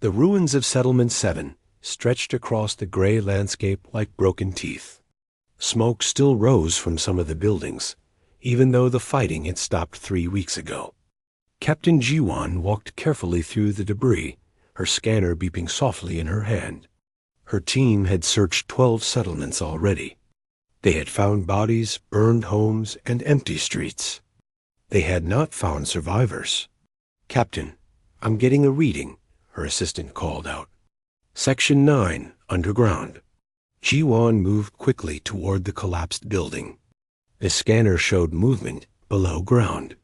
The ruins of Settlement 7 stretched across the gray landscape like broken teeth. Smoke still rose from some of the buildings, even though the fighting had stopped 3 weeks ago. Captain Jiwan walked carefully through the debris, her scanner beeping softly in her hand. Her team had searched 12 settlements already. They had found bodies, burned homes, and empty streets. They had not found survivors. "Captain, I'm getting a reading," her assistant called out. "Section 9, underground." Jiwan moved quickly toward the collapsed building. The scanner showed movement below ground.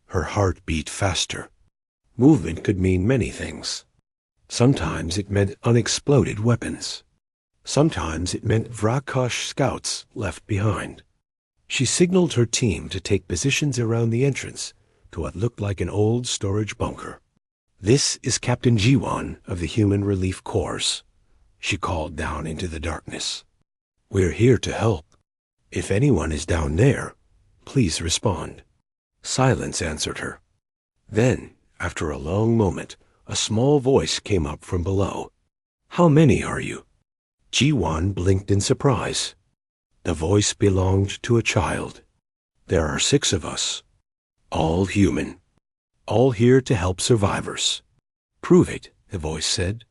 Her heart beat faster. Movement could mean many things. Sometimes it meant unexploded weapons. Sometimes it meant Vrakosh scouts left behind. She signaled her team to take positions around the entrance to what looked like an old storage bunker. "This is Captain Jiwan of the Human Relief Corps," she called down into the darkness. "We're here to help. If anyone is down there, please respond." Silence answered her. Then, after a long moment, a small voice came up from below. "How many are you?" Jiwan blinked in surprise. The voice belonged to a child. "There are 6 of us. All human. All here to help survivors." "Prove it," the voice said.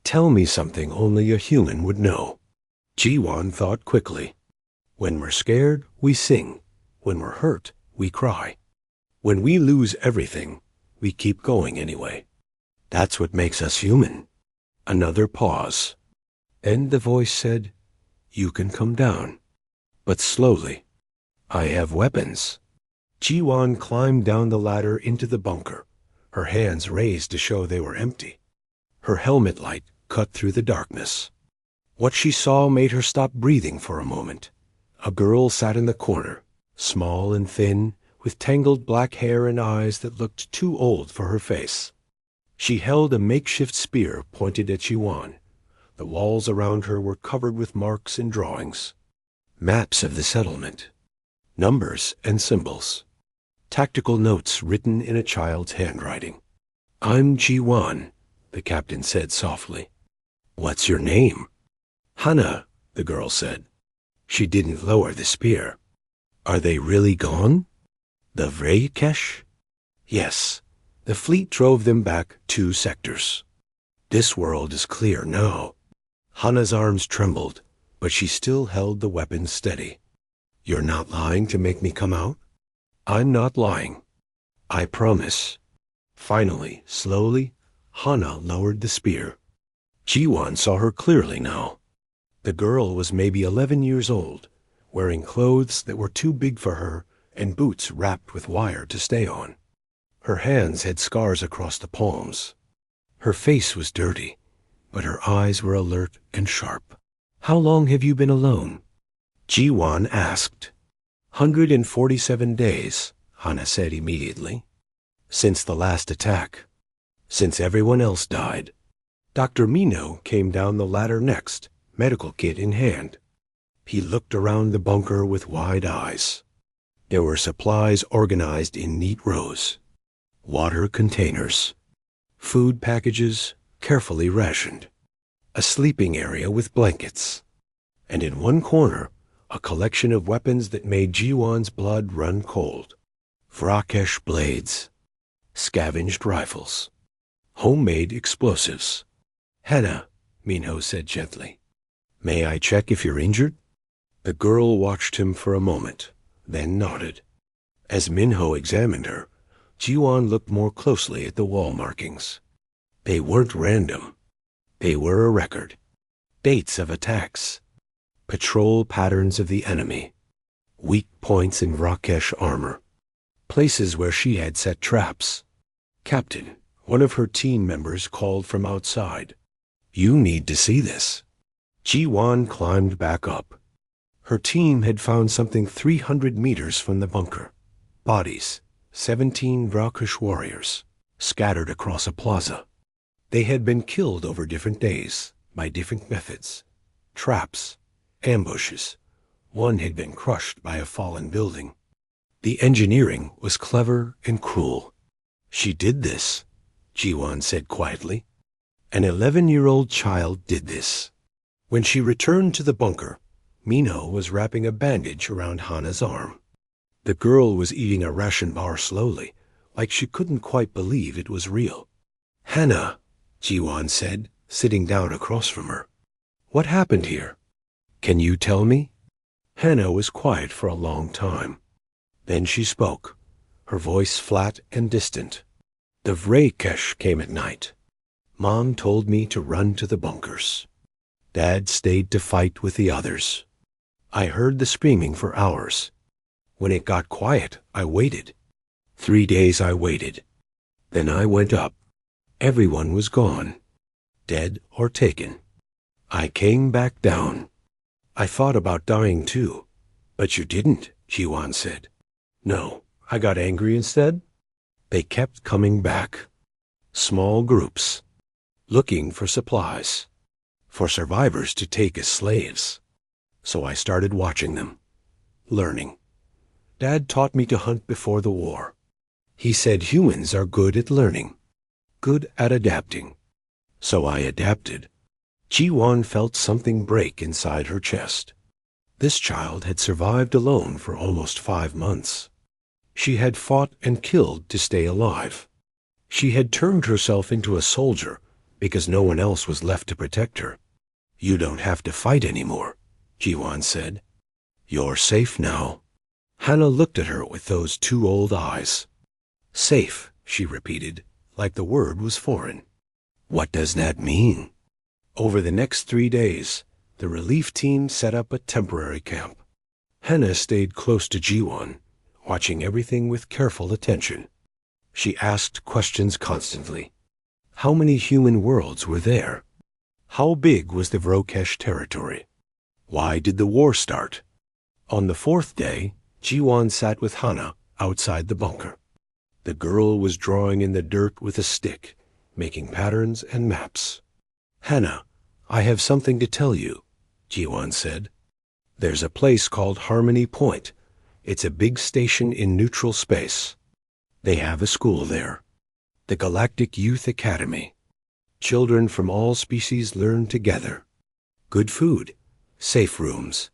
"Tell me something only a human would know." Jiwan thought quickly. "When we're scared, we sing. When we're hurt, we cry. When we lose everything, we keep going anyway. That's what makes us human." Another pause. Then the voice said, "You can come down, but slowly. I have weapons." Jiwan climbed down the ladder into the bunker, her hands raised to show they were empty. Her helmet light cut through the darkness. What she saw made her stop breathing for a moment. A girl sat in the corner, small and thin, with tangled black hair and eyes that looked too old for her face. She held a makeshift spear pointed at Jiwan. The walls around her were covered with marks and drawings. Maps of the settlement. Numbers and symbols. Tactical notes written in a child's handwriting. "I'm Jiwan," the captain said softly. "What's your name?" "Hana," the girl said. She didn't lower the spear. "Are they really gone?" "The Vrakesh?" "Yes. The fleet drove them back 2 sectors. This world is clear now." Hana's arms trembled, but she still held the weapon steady. "You're not lying to make me come out?" "I'm not lying. I promise." Finally, slowly, Hana lowered the spear. Jiwan saw her clearly now. The girl was maybe 11 years old, wearing clothes that were too big for her and boots wrapped with wire to stay on. Her hands had scars across the palms. Her face was dirty, but her eyes were alert and sharp. "How long have you been alone?" Jiwan asked. 147 days, Hana said immediately. "Since the last attack. Since everyone else died." Dr. Mino came down the ladder next, medical kit in hand. He looked around the bunker with wide eyes. There were supplies organized in neat rows. Water containers. Food packages, carefully rationed. A sleeping area with blankets. And in one corner, a collection of weapons that made Jiwan's blood run cold. Vrakesh blades. Scavenged rifles. Homemade explosives. "Hana," Minho said gently. "May I check if you're injured?" The girl watched him for a moment, then nodded. As Minho examined her, Jiwan looked more closely at the wall markings. They weren't random. They were a record. Dates of attacks. Patrol patterns of the enemy. Weak points in Vrakesh armor. Places where she had set traps. "Captain," one of her team members called from outside. "You need to see this." Jiwan climbed back up. Her team had found something 300 meters from the bunker. Bodies, 17 Vrakesh warriors, scattered across a plaza. They had been killed over different days, by different methods. Traps, ambushes. One had been crushed by a fallen building. The engineering was clever and cruel. "She did this," Jiwan said quietly. An 11-year-old child did this. When she returned to the bunker, Mino was wrapping a bandage around Hana's arm. The girl was eating a ration bar slowly, like she couldn't quite believe it was real. "Hana," Jiwan said, sitting down across from her. "What happened here? Can you tell me?" Hana was quiet for a long time. Then she spoke, her voice flat and distant. "The Vrakesh came at night. Mom told me to run to the bunkers. Dad stayed to fight with the others. I heard the screaming for hours. When it got quiet, I waited. 3 days I waited. Then I went up. Everyone was gone, dead or taken. I came back down. I thought about dying too." "But you didn't," Jiwan said. "No, I got angry instead." They kept coming back. Small groups, looking for supplies, for survivors to take as slaves. So I started watching them, learning. Dad taught me to hunt before the war. He said humans are good at learning, good at adapting. So I adapted. Jiwan felt something break inside her chest. This child had survived alone for almost 5 months. She had fought and killed to stay alive. She had turned herself into a soldier because no one else was left to protect her. "You don't have to fight anymore," Jiwan said. "You're safe now." Hana looked at her with those 2 old eyes. "Safe," she repeated, like the word was foreign. "What does that mean?" Over the next 3 days, the relief team set up a temporary camp. Hana stayed close to Jiwan, watching everything with careful attention. She asked questions constantly. How many human worlds were there? How big was the Vrokesh territory? Why did the war start? On the 4th day, Jiwan sat with Hana outside the bunker. The girl was drawing in the dirt with a stick, making patterns and maps. "Hana, I have something to tell you," Jiwan said. "There's a place called Harmony Point. It's a big station in neutral space. They have a school there, the Galactic Youth Academy. Children from all species learn together. Good food, safe rooms,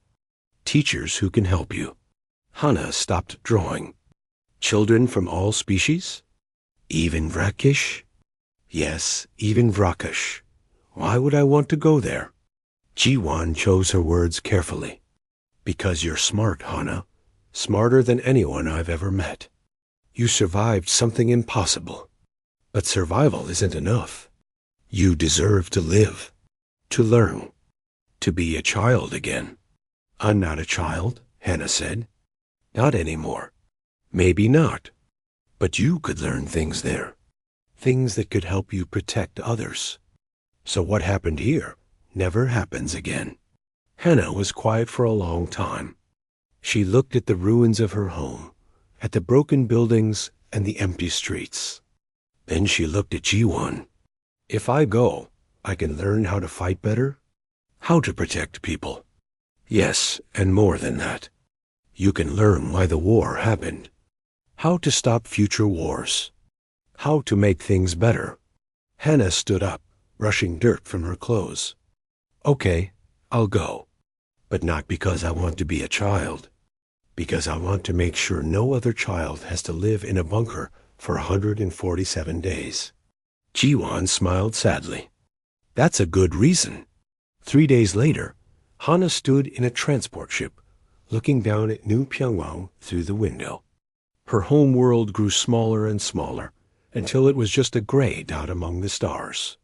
teachers who can help you." Hana stopped drawing. "Children from all species? Even Vrakish?" "Yes, even Vrakish. Why would I want to go there?" Jiwan chose her words carefully. "Because you're smart, Hana. Smarter than anyone I've ever met. You survived something impossible. But survival isn't enough. You deserve to live, to learn, to be a child again." "I'm not a child," Hana said. "Not anymore. Maybe not. But you could learn things there. Things that could help you protect others. So what happened here never happens again." Hana was quiet for a long time. She looked at the ruins of her home, at the broken buildings and the empty streets. Then she looked at Jiwan. "If I go, I can learn how to fight better, how to protect people. Yes, and more than that. You can learn why the war happened, how to stop future wars, how to make things better." Hana stood up, brushing dirt from her clothes. "Okay, I'll go. But not because I want to be a child. Because I want to make sure no other child has to live in a bunker for 147 days. Jiwan smiled sadly. "That's a good reason." 3 days later, Hana stood in a transport ship, looking down at New Pyongyang through the window. Her home world grew smaller and smaller, until it was just a gray dot among the stars.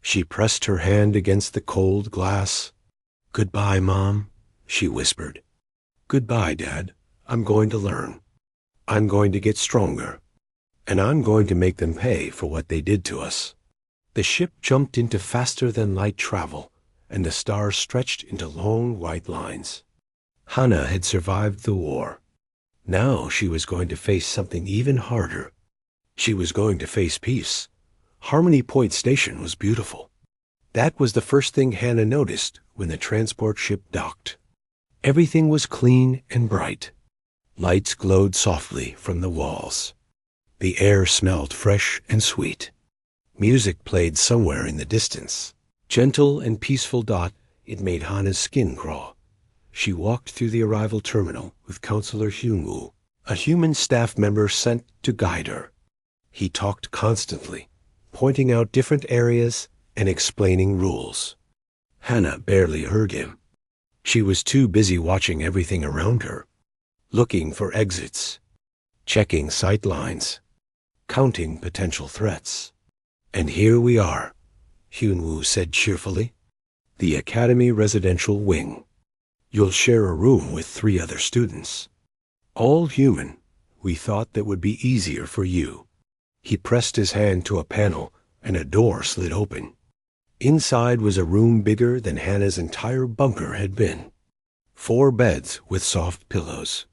She pressed her hand against the cold glass. "Goodbye, Mom," she whispered. "Goodbye, Dad. I'm going to learn. I'm going to get stronger. And I'm going to make them pay for what they did to us." The ship jumped into faster-than-light travel, and the stars stretched into long white lines. Hana had survived the war. Now she was going to face something even harder. She was going to face peace. Harmony Point Station was beautiful. That was the first thing Hana noticed when the transport ship docked. Everything was clean and bright. Lights glowed softly from the walls. The air smelled fresh and sweet. Music played somewhere in the distance. Gentle and peaceful dot, it made Hana's skin crawl. She walked through the arrival terminal with Counselor Hyunwoo, a human staff member sent to guide her. He talked constantly, pointing out different areas and explaining rules. Hana barely heard him. She was too busy watching everything around her, looking for exits, checking sight lines, counting potential threats. And here we are, Hyunwoo said cheerfully. The Academy Residential Wing. You'll share a room with 3 other students. All human. We thought that would be easier for you. He pressed his hand to a panel, and a door slid open. Inside was a room bigger than Hana's entire bunker had been. 4 beds with soft pillows.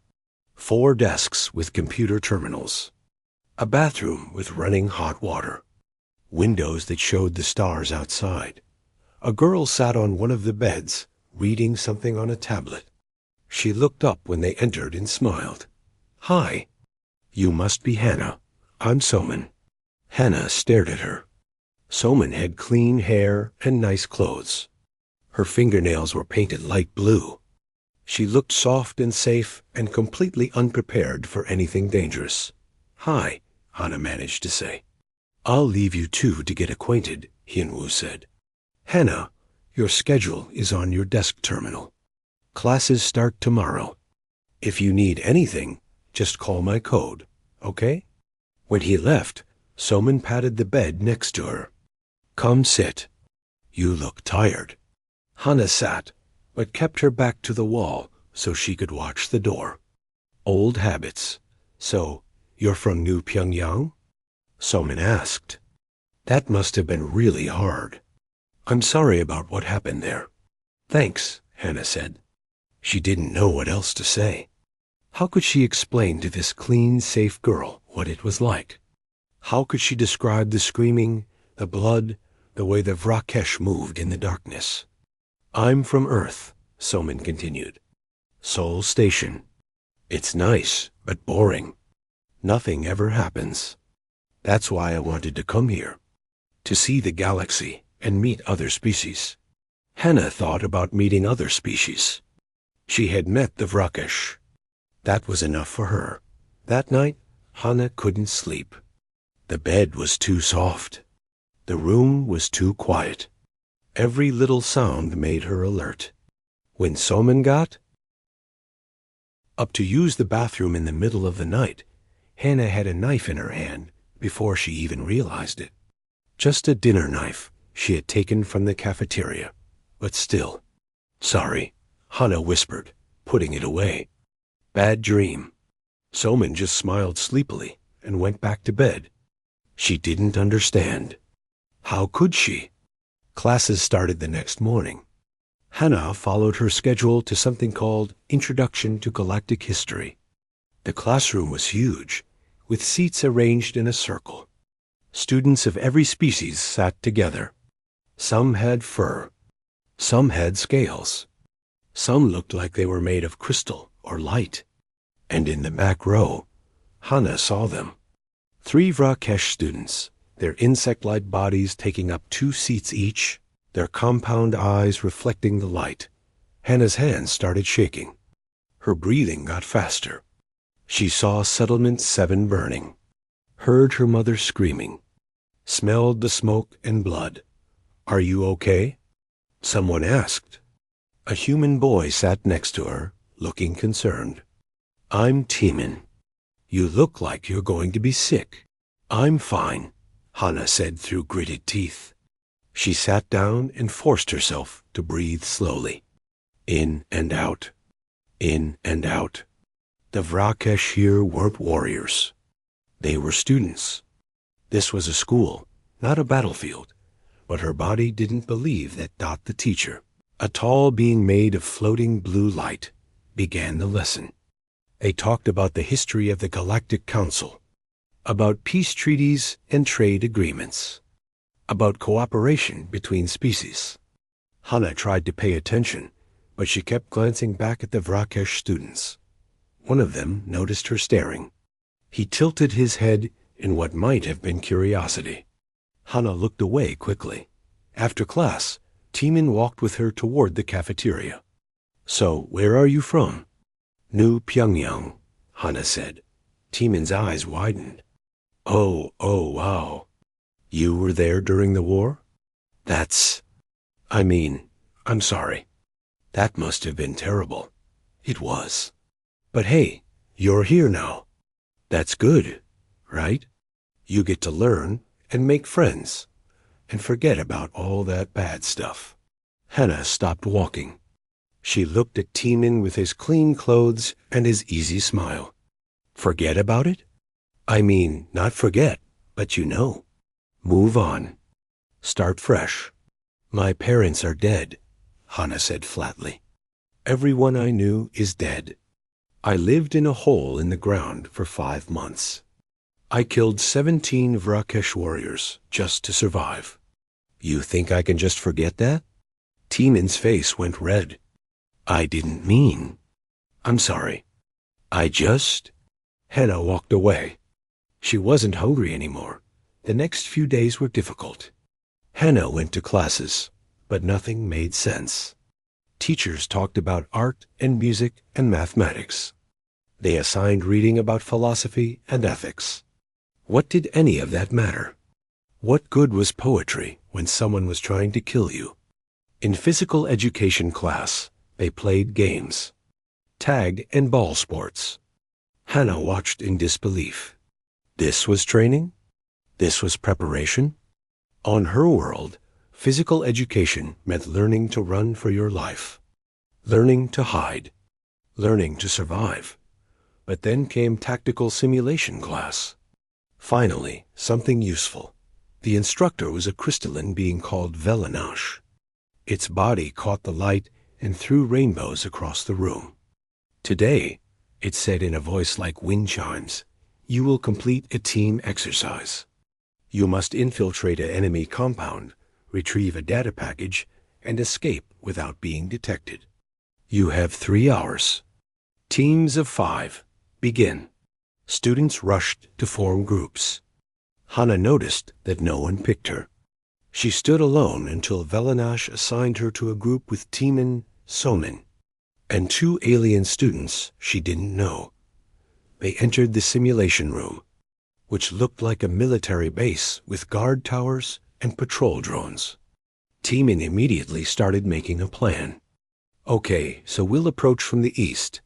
4 desks with computer terminals. A bathroom with running hot water. Windows that showed the stars outside. A girl sat on one of the beds, reading something on a tablet. She looked up when they entered and smiled. "Hi. You must be Hana. I'm Soman." Hana stared at her. Soman had clean hair and nice clothes. Her fingernails were painted light blue. She looked soft and safe and completely unprepared for anything dangerous. "Hi," Hana managed to say. "I'll leave you 2 to get acquainted," Hyunwoo said. "Hana, your schedule is on your desk terminal. Classes start tomorrow. If you need anything, just call my code, okay?" When he left, Soman patted the bed next to her. "Come sit. You look tired." Hana sat, but kept her back to the wall so she could watch the door. Old habits. "So, you're from New Pyongyang?" Soman asked. "That must have been really hard. I'm sorry about what happened there." "Thanks," Hana said. She didn't know what else to say. How could she explain to this clean, safe girl what it was like? How could she describe the screaming, the blood, the way the Vrakesh moved in the darkness? "I'm from Earth," Soman continued. "Seoul Station. It's nice, but boring. Nothing ever happens. That's why I wanted to come here, to see the galaxy and meet other species." Hana thought about meeting other species. She had met the Vrakesh. That was enough for her. That night, Hana couldn't sleep. The bed was too soft. The room was too quiet. Every little sound made her alert. When Soman got up to use the bathroom in the middle of the night, Hana had a knife in her hand before she even realized it. Just a dinner knife she had taken from the cafeteria, but still. "Sorry," Hana whispered, putting it away. "Bad dream." Soman just smiled sleepily and went back to bed. She didn't understand. How could she? Classes started the next morning. Hana followed her schedule to something called Introduction to Galactic History. The classroom was huge, with seats arranged in a circle. Students of every species sat together. Some had fur. Some had scales. Some looked like they were made of crystal or light. And in the back row, Hana saw them. 3 Vrakesh students, their insect-like bodies taking up 2 seats each, their compound eyes reflecting the light. Hana's hands started shaking. Her breathing got faster. She saw Settlement 7 burning, heard her mother screaming, smelled the smoke and blood. "Are you okay?" Someone asked. A human boy sat next to her, looking concerned. "I'm Timin. You look like you're going to be sick." "I'm fine," Hana said through gritted teeth. She sat down and forced herself to breathe slowly. In and out. In and out. The Vrakesh here weren't warriors. They were students. This was a school, not a battlefield. But her body didn't believe that Dot the teacher, a tall being made of floating blue light, began the lesson. They talked about the history of the Galactic Council, about peace treaties and trade agreements, about cooperation between species. Hana tried to pay attention, but she kept glancing back at the Vrakesh students. One of them noticed her staring. He tilted his head in what might have been curiosity. Hana looked away quickly. After class, Timin walked with her toward the cafeteria. So, where are you from? New Pyongyang, Hana said. Timin's eyes widened. Oh, wow. You were there during the war? I'm sorry. That must have been terrible. It was. But hey, you're here now. That's good, right? You get to learn and make friends and forget about all that bad stuff. Hana stopped walking. She looked at Timin with his clean clothes and his easy smile. Forget about it? Not forget, but move on. Start fresh. My parents are dead, Hana said flatly. Everyone I knew is dead. I lived in a hole in the ground for 5 months. I killed 17 Vrakesh warriors just to survive. You think I can just forget that? Timin's face went red. I didn't mean. I'm sorry. Hana walked away. She wasn't hungry anymore. The next few days were difficult. Hana went to classes, but nothing made sense. Teachers talked about art and music and mathematics. They assigned reading about philosophy and ethics. What did any of that matter? What good was poetry when someone was trying to kill you? In physical education class, they played games. Tag and ball sports. Hana watched in disbelief. This was training? This was preparation? On her world, physical education meant learning to run for your life, learning to hide, learning to survive. But then came tactical simulation class. Finally, something useful. The instructor was a crystalline being called Velanash. Its body caught the light and threw rainbows across the room. Today, it said in a voice like wind chimes, you will complete a team exercise. You must infiltrate an enemy compound, retrieve a data package, and escape without being detected. You have 3 hours. Teams of 5. Begin. Students rushed to form groups. Hana noticed that no one picked her. She stood alone until Velanash assigned her to a group with Timin, Somin, and 2 alien students she didn't know. They entered the simulation room, which looked like a military base with guard towers and patrol drones. Timin immediately started making a plan. Okay, so we'll approach from the east,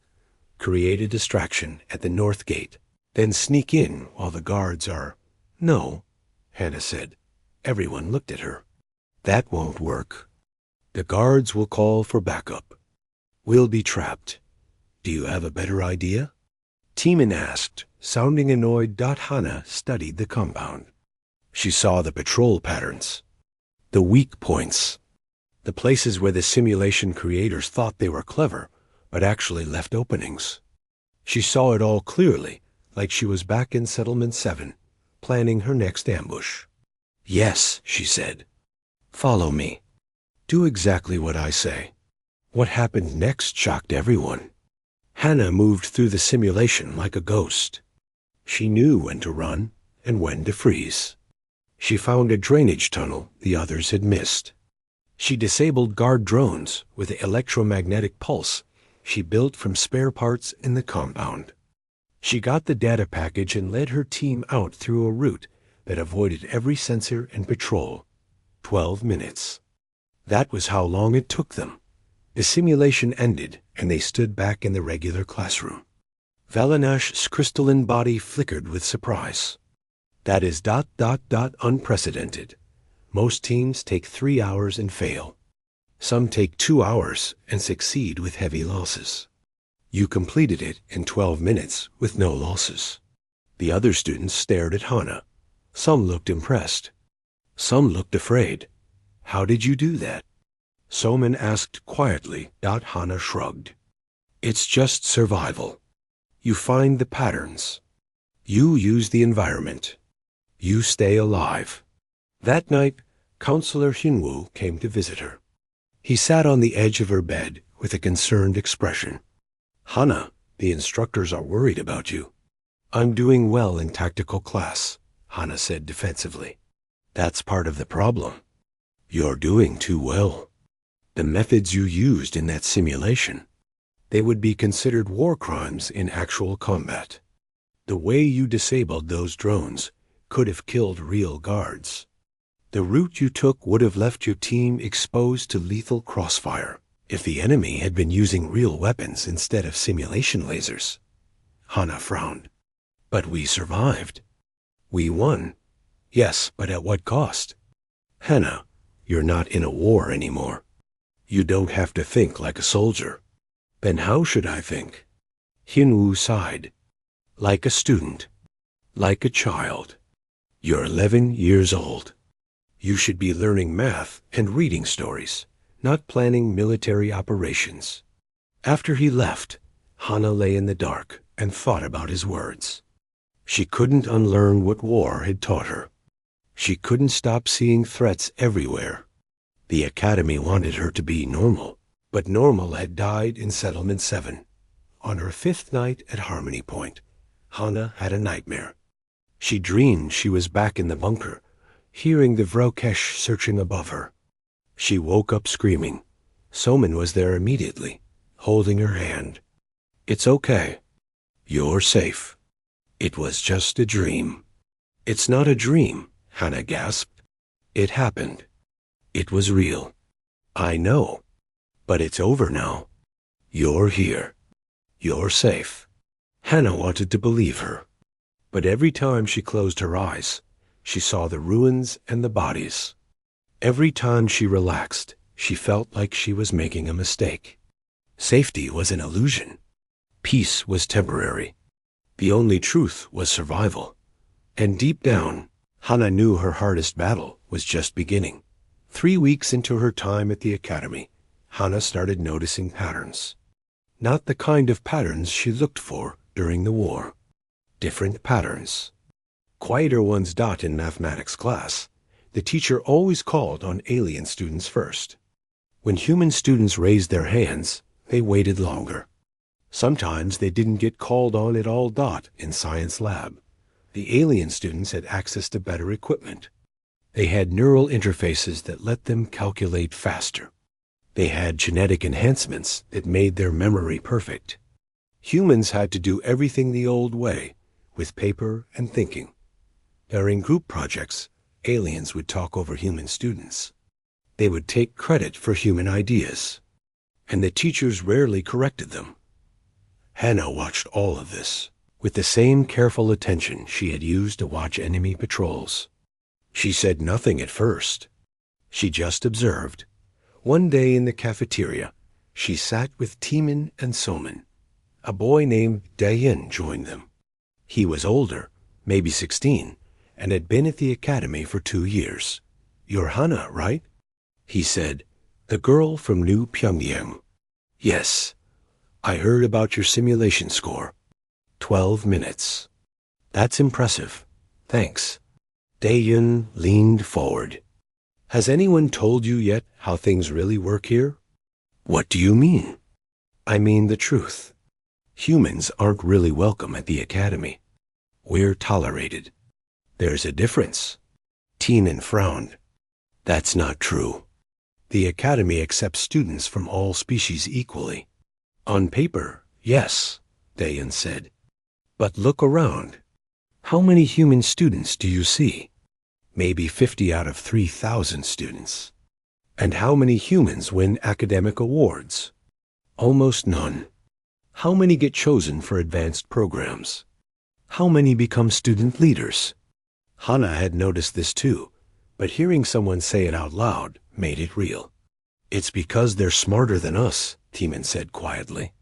create a distraction at the north gate, then sneak in while the guards are... No, Hana said. Everyone looked at her. That won't work. The guards will call for backup. We'll be trapped. Do you have a better idea? Timin asked, sounding annoyed. Hana studied the compound. She saw the patrol patterns, the weak points, the places where the simulation creators thought they were clever, but actually left openings. She saw it all clearly, like she was back in Settlement 7, planning her next ambush. Yes, she said. Follow me. Do exactly what I say. What happened next shocked everyone. Hana moved through the simulation like a ghost. She knew when to run and when to freeze. She found a drainage tunnel the others had missed. She disabled guard drones with the electromagnetic pulse she built from spare parts in the compound. She got the data package and led her team out through a route that avoided every sensor and patrol. 12 minutes. That was how long it took them. The simulation ended, and they stood back in the regular classroom. Valanash's crystalline body flickered with surprise. That is ... unprecedented. Most teams take 3 hours and fail. Some take 2 hours and succeed with heavy losses. You completed it in 12 minutes with no losses. The other students stared at Hana. Some looked impressed. Some looked afraid. How did you do that? Soman asked quietly. Hana shrugged. It's just survival. You find the patterns. You use the environment. You stay alive. That night, Counselor Hyunwoo came to visit her. He sat on the edge of her bed with a concerned expression. Hana, the instructors are worried about you. I'm doing well in tactical class, Hana said defensively. That's part of the problem. You're doing too well. The methods you used in that simulation, they would be considered war crimes in actual combat. The way you disabled those drones could have killed real guards. The route you took would have left your team exposed to lethal crossfire if the enemy had been using real weapons instead of simulation lasers. Hana frowned. But we survived. We won. Yes, but at what cost? Hana, you're not in a war anymore. You don't have to think like a soldier. Then how should I think? Hinwu sighed. Like a student. Like a child. You're 11 years old. You should be learning math and reading stories, not planning military operations. After he left, Hana lay in the dark and thought about his words. She couldn't unlearn what war had taught her. She couldn't stop seeing threats everywhere. The academy wanted her to be normal, but normal had died in Settlement 7. On her 5th night at Harmony Point, Hana had a nightmare. She dreamed she was back in the bunker, hearing the Vrokesh searching above her. She woke up screaming. Soman was there immediately, holding her hand. It's okay. You're safe. It was just a dream. It's not a dream, Hana gasped. It happened. It was real. I know. But it's over now. You're here. You're safe. Hana wanted to believe her. But every time she closed her eyes, she saw the ruins and the bodies. Every time she relaxed, she felt like she was making a mistake. Safety was an illusion. Peace was temporary. The only truth was survival. And deep down, Hana knew her hardest battle was just beginning. 3 weeks into her time at the academy, Hana started noticing patterns. Not the kind of patterns she looked for during the war. Different patterns. Quieter ones. In mathematics class, the teacher always called on alien students first. When human students raised their hands, they waited longer. Sometimes they didn't get called on at all. In science lab, the alien students had access to better equipment. They had neural interfaces that let them calculate faster. They had genetic enhancements that made their memory perfect. Humans had to do everything the old way, with paper and thinking. During group projects, aliens would talk over human students. They would take credit for human ideas, and the teachers rarely corrected them. Hana watched all of this with the same careful attention she had used to watch enemy patrols. She said nothing at first. She just observed. One day in the cafeteria, she sat with Timan and Soman. A boy named Dayan joined them. He was older, maybe 16, and had been at the academy for 2 years. You're Hana, right? He said, the girl from New Pyongyang. Yes. I heard about your simulation score. 12 minutes. That's impressive. Thanks. Daeun leaned forward. Has anyone told you yet how things really work here? What do you mean? I mean the truth. Humans aren't really welcome at the academy. We're tolerated. There's a difference. Tinan frowned. That's not true. The academy accepts students from all species equally. On paper, yes, Dayan said. But look around. How many human students do you see? Maybe 50 out of 3,000 students. And how many humans win academic awards? Almost none. How many get chosen for advanced programs? How many become student leaders? Hana had noticed this too, but hearing someone say it out loud made it real. It's because they're smarter than us, Timan said quietly.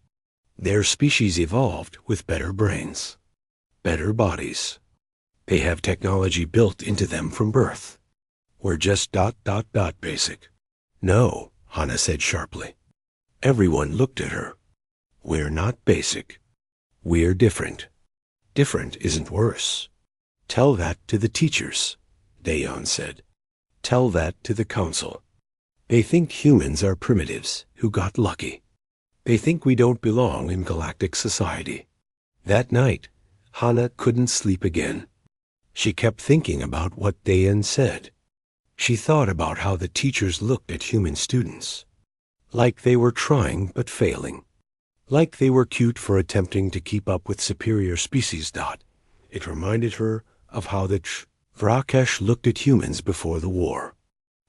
Their species evolved with better brains, better bodies. They have technology built into them from birth. We're just ... basic. No, Hana said sharply. Everyone looked at her. We're not basic. We're different. Different isn't worse. Tell that to the teachers, Dayan said. Tell that to the council. They think humans are primitives who got lucky. They think we don't belong in galactic society. That night, Hana couldn't sleep again. She kept thinking about what Dayan said. She thought about how the teachers looked at human students, like they were trying but failing, like they were cute for attempting to keep up with superior species. It reminded her of how the Vrakesh looked at humans before the war,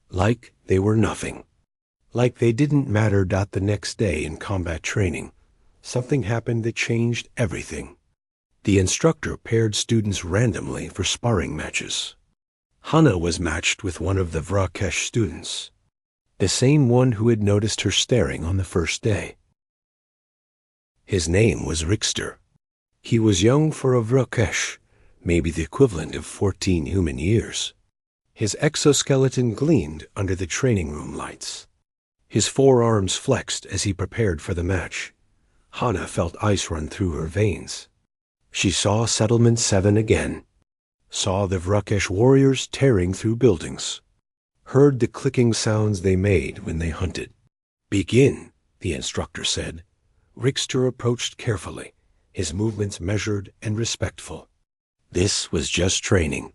like they were nothing, like they didn't matter. The next day in combat training, something happened that changed everything. The instructor paired students randomly for sparring matches. Hana was matched with one of the Vrakesh students, the same one who had noticed her staring on the first day. His name was Rickster. He was young for a Vrakesh, maybe the equivalent of 14 human years. His exoskeleton gleamed under the training room lights. His forearms flexed as he prepared for the match. Hana felt ice run through her veins. She saw Settlement 7 again, saw the Vrakesh warriors tearing through buildings, heard the clicking sounds they made when they hunted. "Begin," the instructor said. Rickster approached carefully, his movements measured and respectful. This was just training,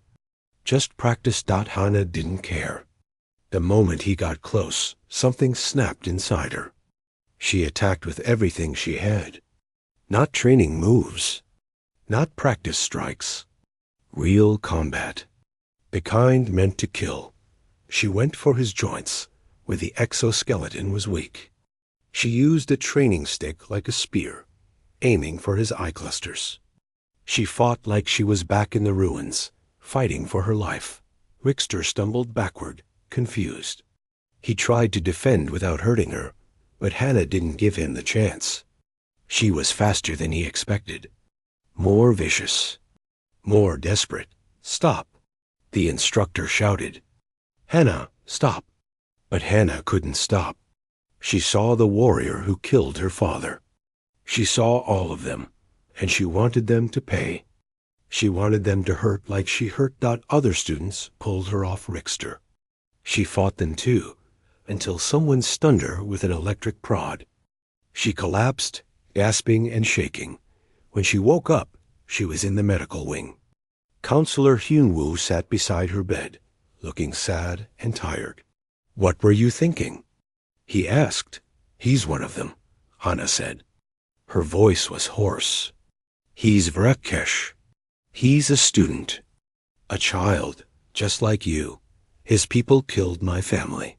just practice. Hana didn't care. The moment he got close, something snapped inside her. She attacked with everything she had. Not training moves, not practice strikes. Real combat. The kind meant to kill. She went for his joints, where the exoskeleton was weak. She used a training stick like a spear, aiming for his eye clusters. She fought like she was back in the ruins, fighting for her life. Rickster stumbled backward, confused. He tried to defend without hurting her, but Hana didn't give him the chance. She was faster than he expected, more vicious, more desperate. "Stop!" the instructor shouted. "Hana, stop!" But Hana couldn't stop. She saw the warrior who killed her father. She saw all of them, and she wanted them to pay. She wanted them to hurt like she hurt. Other students pulled her off Rickster. She fought them too, until someone stunned her with an electric prod. She collapsed, gasping and shaking. When she woke up, she was in the medical wing. Counselor Hyunwoo sat beside her bed, looking sad and tired. "What were you thinking?" he asked. "He's one of them," Hana said. Her voice was hoarse. "He's Vrakesh. He's a student. A child, just like you. His people killed my family."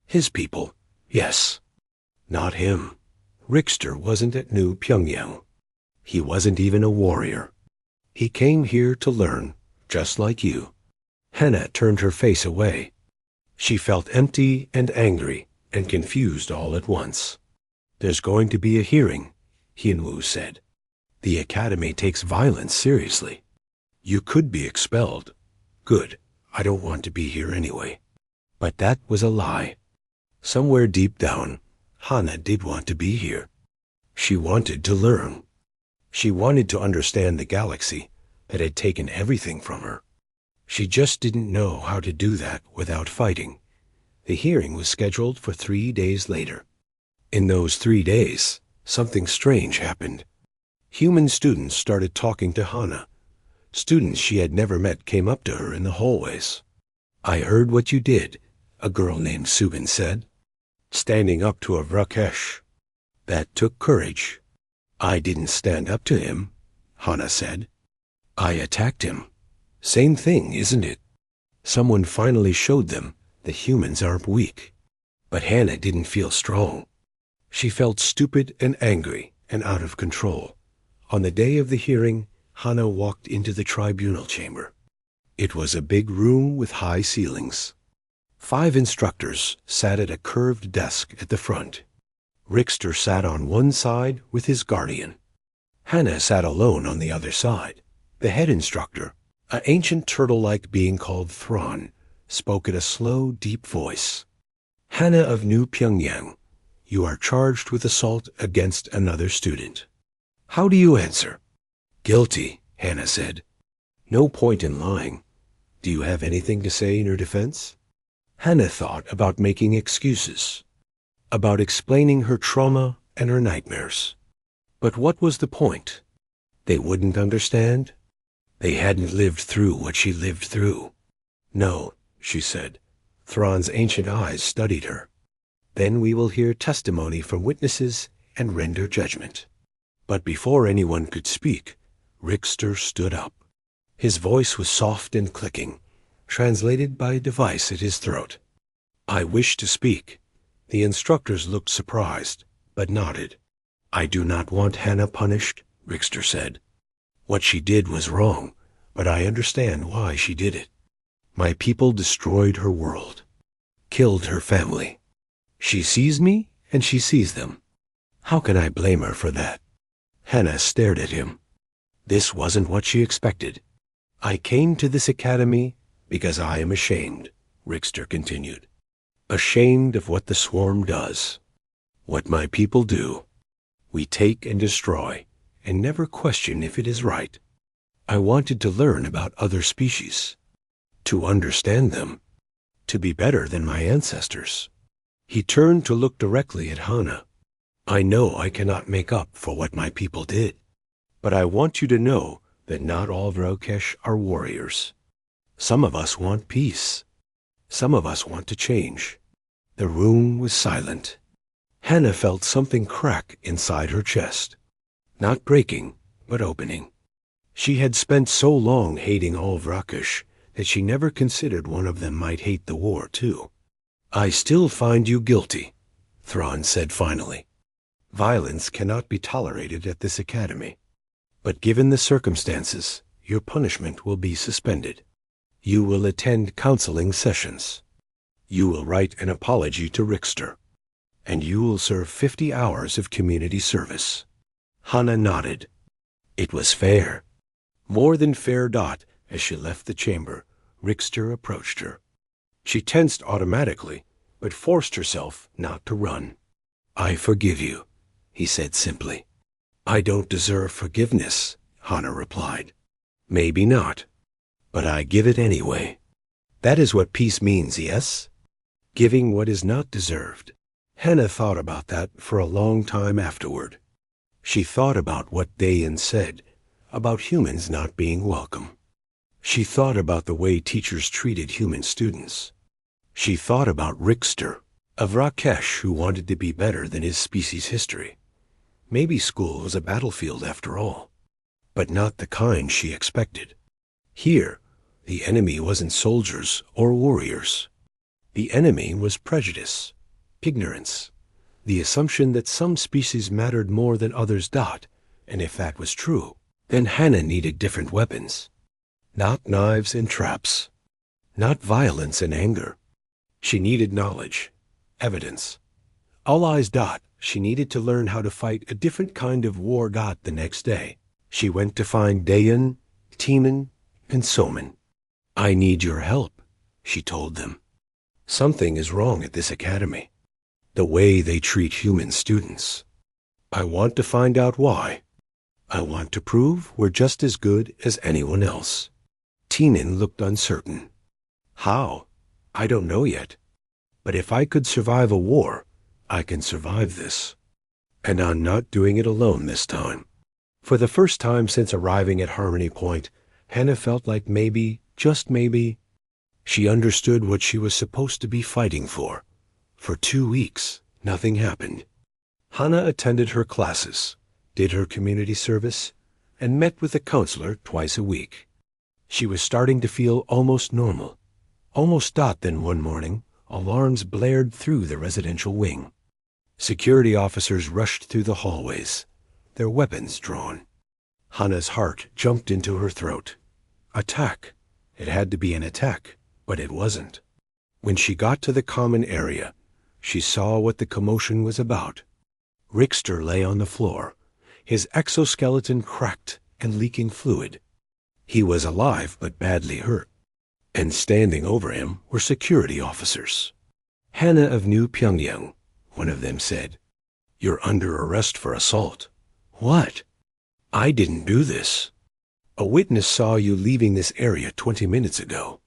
"His people?" "Yes." "Not him. Rickster wasn't at New Pyongyang. He wasn't even a warrior. He came here to learn, just like you." Hana turned her face away. She felt empty and angry and confused all at once. "There's going to be a hearing," Hyunwoo said. "The academy takes violence seriously. You could be expelled." "Good. I don't want to be here anyway." But that was a lie. Somewhere deep down, Hana did want to be here. She wanted to learn. She wanted to understand the galaxy that had taken everything from her. She just didn't know how to do that without fighting. The hearing was scheduled for 3 days later. In those 3 days, something strange happened. Human students started talking to Hana. Students she had never met came up to her in the hallways. "I heard what you did," a girl named Subin said. "Standing up to a Vrakesh. That took courage." "I didn't stand up to him," Hana said. "I attacked him. Same thing, isn't it?" Someone finally showed them that humans aren't weak. But Hana didn't feel strong. She felt stupid and angry and out of control. On the day of the hearing, Hana walked into the tribunal chamber. It was a big room with high ceilings. 5 instructors sat at a curved desk at the front. Rickster sat on one side with his guardian. Hana sat alone on the other side. The head instructor, an ancient turtle-like being called Thrawn, spoke in a slow, deep voice. "Hana of New Pyongyang, you are charged with assault against another student. How do you answer?" "Guilty," Hana said. "No point in lying. Do you have anything to say in your defense?" Hana thought about making excuses, about explaining her trauma and her nightmares. But what was the point? They wouldn't understand. They hadn't lived through what she lived through. "No," she said. Thrawn's ancient eyes studied her. Then we will hear testimony from witnesses and render judgment. But before anyone could speak, Rickster stood up. His voice was soft and clicking, translated by a device at his throat. I wish to speak. The instructors looked surprised, but nodded. I do not want Hannah punished, Rickster said. What she did was wrong, but I understand why she did it. My people destroyed her world, killed her family. She sees me, and she sees them. How can I blame her for that? Hannah stared at him. This wasn't what she expected. I came to this academy because I am ashamed, Rickster continued. Ashamed of what the swarm does. What my people do. We take and destroy, and never question if it is right. I wanted to learn about other species, to understand them, to be better than my ancestors. He turned to look directly at Hannah. I know I cannot make up for what my people did, but I want you to know that not all Vrokesh are warriors. Some of us want peace. Some of us want to change. The room was silent. Hannah felt something crack inside her chest. Not breaking, but opening. She had spent so long hating all Vrokesh that she never considered one of them might hate the war, too. I still find you guilty, Thrawn said finally. Violence cannot be tolerated at this academy. But given the circumstances, your punishment will be suspended. You will attend counseling sessions. You will write an apology to Rickster. And you will serve 50 hours of community service. Hannah nodded. It was fair. More than fair. As she left the chamber, Rickster approached her. She tensed automatically, but forced herself not to run. I forgive you, he said simply. I don't deserve forgiveness, Hannah replied. Maybe not, but I give it anyway. That is what peace means, yes? Giving what is not deserved. Hannah thought about that for a long time afterward. She thought about what Dayan said, about humans not being welcome. She thought about the way teachers treated human students. She thought about Rickster, a Vrokesh who wanted to be better than his species' history. Maybe school was a battlefield after all, but not the kind she expected. Here, the enemy wasn't soldiers or warriors. The enemy was prejudice, ignorance, the assumption that some species mattered more than others. And if that was true, then Hannah needed different weapons. Not knives and traps. Not violence and anger. She needed knowledge, evidence. All eyes. She needed to learn how to fight a different kind of war. The next day, she went to find Dayan, Timan, and Soman. I need your help, she told them. Something is wrong at this academy. The way they treat human students. I want to find out why. I want to prove we're just as good as anyone else. Tinan looked uncertain. How? I don't know yet. But if I could survive a war, I can survive this. And I'm not doing it alone this time. For the first time since arriving at Harmony Point, Hannah felt like maybe, just maybe, she understood what she was supposed to be fighting for. For 2 weeks, nothing happened. Hannah attended her classes, did her community service, and met with a counselor twice a week. She was starting to feel almost normal. Almost. Then one morning, alarms blared through the residential wing. Security officers rushed through the hallways, their weapons drawn. Hannah's heart jumped into her throat. Attack. It had to be an attack, but it wasn't. When she got to the common area, she saw what the commotion was about. Rickster lay on the floor, his exoskeleton cracked and leaking fluid. He was alive but badly hurt. And standing over him were security officers. Hannah of New Pyongyang, one of them said. You're under arrest for assault. What? I didn't do this. A witness saw you leaving this area 20 minutes ago.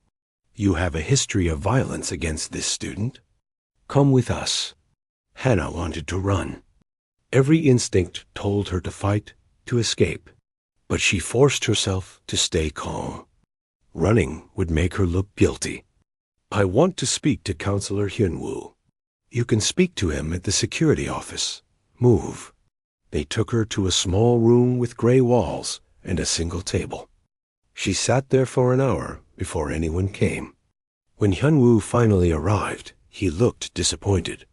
You have a history of violence against this student. Come with us. Hannah wanted to run. Every instinct told her to fight, to escape. But she forced herself to stay calm. Running would make her look guilty. I want to speak to Counselor Hyunwoo. You can speak to him at the security office. Move. They took her to a small room with gray walls and a single table. She sat there for an hour before anyone came. When Hyunwoo finally arrived, he looked disappointed.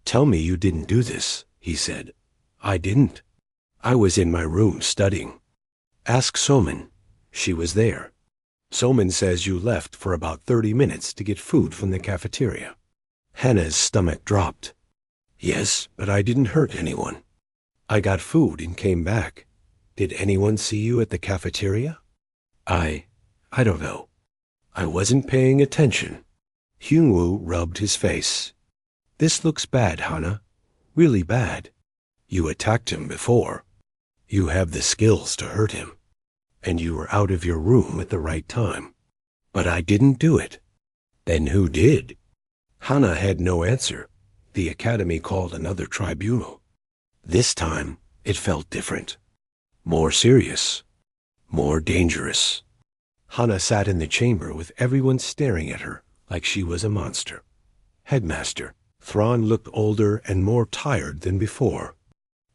Tell me you didn't do this, he said. I didn't. I was in my room studying. Ask Somin. She was there. Somin says you left for about 30 minutes to get food from the cafeteria. Hannah's stomach dropped. Yes, but I didn't hurt anyone. I got food and came back. Did anyone see you at the cafeteria? I don't know. I wasn't paying attention. Hyunwoo rubbed his face. This looks bad, Hana. Really bad. You attacked him before. You have the skills to hurt him. And you were out of your room at the right time. But I didn't do it. Then who did? Hana had no answer. The academy called another tribunal. This time, it felt different. More serious. More dangerous. Hana sat in the chamber with everyone staring at her like she was a monster. Headmaster, Thrawn looked older and more tired than before.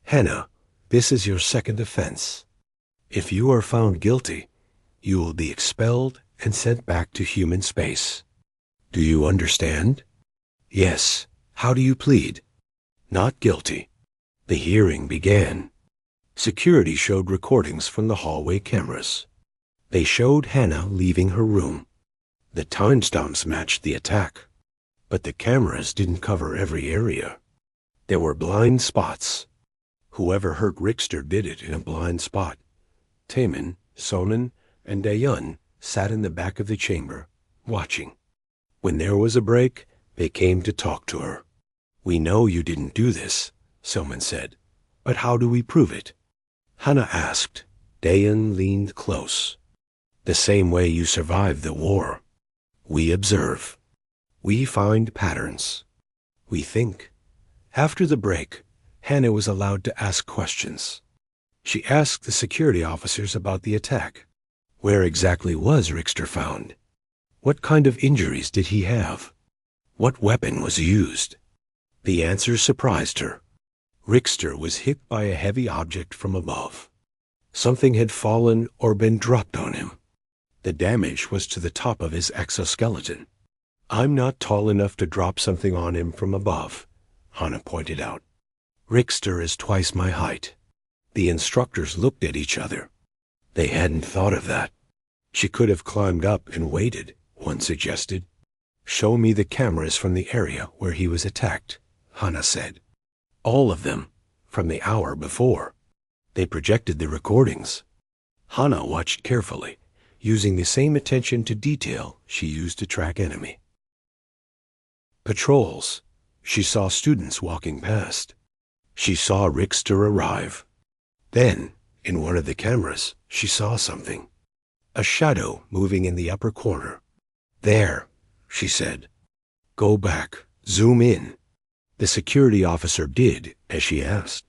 Hannah, this is your second offense. If you are found guilty, you will be expelled and sent back to human space. Do you understand? Yes. How do you plead? Not guilty. The hearing began. Security showed recordings from the hallway cameras. They showed Hannah leaving her room. The timestamps matched the attack, but the cameras didn't cover every area. There were blind spots. Whoever hurt Rickster did it in a blind spot. Taemin, Sonin, and Daeyeon sat in the back of the chamber, watching. When there was a break, they came to talk to her. We know you didn't do this, Somin said. But how do we prove it? Hannah asked. Daeyeon leaned close. The same way you survived the war. We observe. We find patterns. We think. After the break, Hannah was allowed to ask questions. She asked the security officers about the attack. Where exactly was Rickster found? What kind of injuries did he have? What weapon was used? The answers surprised her. Rickster was hit by a heavy object from above. Something had fallen or been dropped on him. The damage was to the top of his exoskeleton. I'm not tall enough to drop something on him from above, Hannah pointed out. Rickster is twice my height. The instructors looked at each other. They hadn't thought of that. She could have climbed up and waited, one suggested. Show me the cameras from the area where he was attacked, Hannah said. All of them, from the hour before. They projected the recordings. Hannah watched carefully, using the same attention to detail she used to track enemy. Patrols. She saw students walking past. She saw Rickster arrive. Then, in one of the cameras, she saw something. A shadow moving in the upper corner. There, she said. Go back. Zoom in. The security officer did as she asked.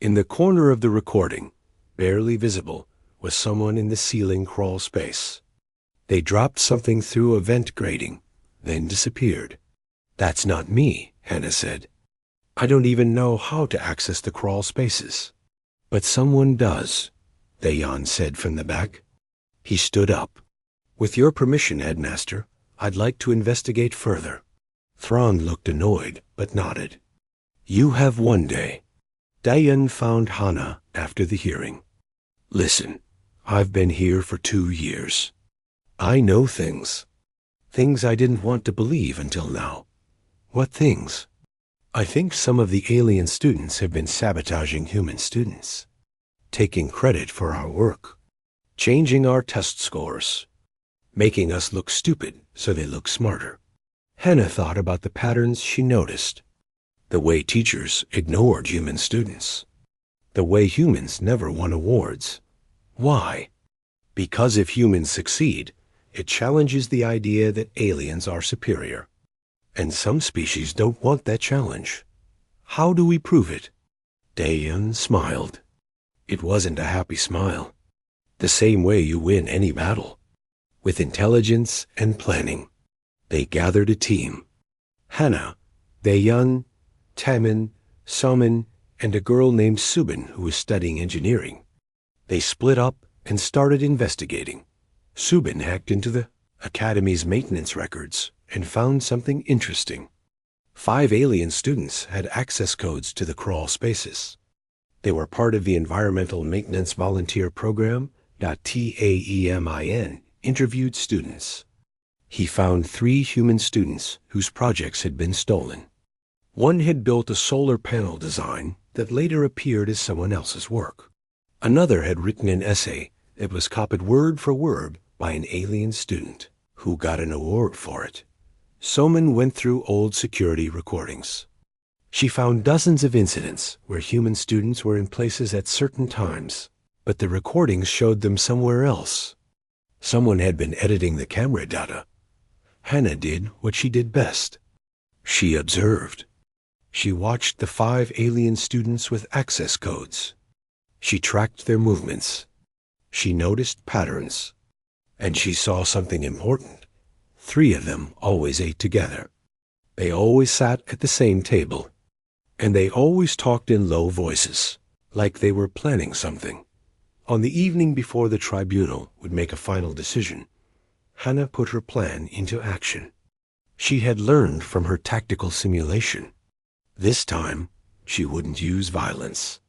In the corner of the recording, barely visible, was someone in the ceiling crawl space. They dropped something through a vent grating, then disappeared. That's not me, Hannah said. I don't even know how to access the crawl spaces. But someone does, Daeyeon said from the back. He stood up. With your permission, Headmaster, I'd like to investigate further. Thrawn looked annoyed, but nodded. You have one day. Daeyeon found Hannah after the hearing. Listen, I've been here for 2 years. I know things. Things I didn't want to believe until now. What things? I think some of the alien students have been sabotaging human students, taking credit for our work, changing our test scores, making us look stupid so they look smarter. Hannah thought about the patterns she noticed, the way teachers ignored human students, the way humans never won awards. Why? Because if humans succeed, it challenges the idea that aliens are superior. And some species don't want that challenge. How do we prove it? Daeyeon smiled. It wasn't a happy smile. The same way you win any battle. With intelligence and planning. They gathered a team. Hannah, Daeyeon, Taemin, Somin, and a girl named Subin who was studying engineering. They split up and started investigating. Subin hacked into the Academy's maintenance records and found something interesting. 5 alien students had access codes to the crawl spaces. They were part of the Environmental Maintenance Volunteer Program. TAEMIN interviewed students. He found 3 human students whose projects had been stolen. One had built a solar panel design that later appeared as someone else's work. Another had written an essay that was copied word for word by an alien student who got an award for it. Somin went through old security recordings. She found dozens of incidents where human students were in places at certain times, but the recordings showed them somewhere else. Someone had been editing the camera data. Hannah did what she did best. She observed. She watched the 5 alien students with access codes. She tracked their movements. She noticed patterns. And she saw something important. 3 of them always ate together. They always sat at the same table. And they always talked in low voices, like they were planning something. On the evening before the tribunal would make a final decision, Hannah put her plan into action. She had learned from her tactical simulation. This time, she wouldn't use violence.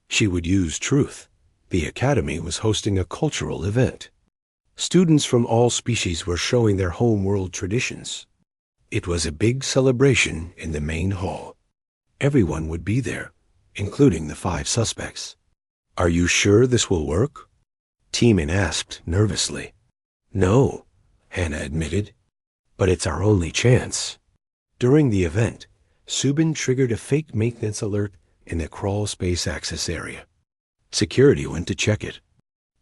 She would use truth. The Academy was hosting a cultural event. Students from all species were showing their home-world traditions. It was a big celebration in the main hall. Everyone would be there, including the 5 suspects. "Are you sure this will work?" Taemin asked nervously. "No," Hannah admitted, "but it's our only chance." During the event, Subin triggered a fake maintenance alert in the crawl space access area. Security went to check it.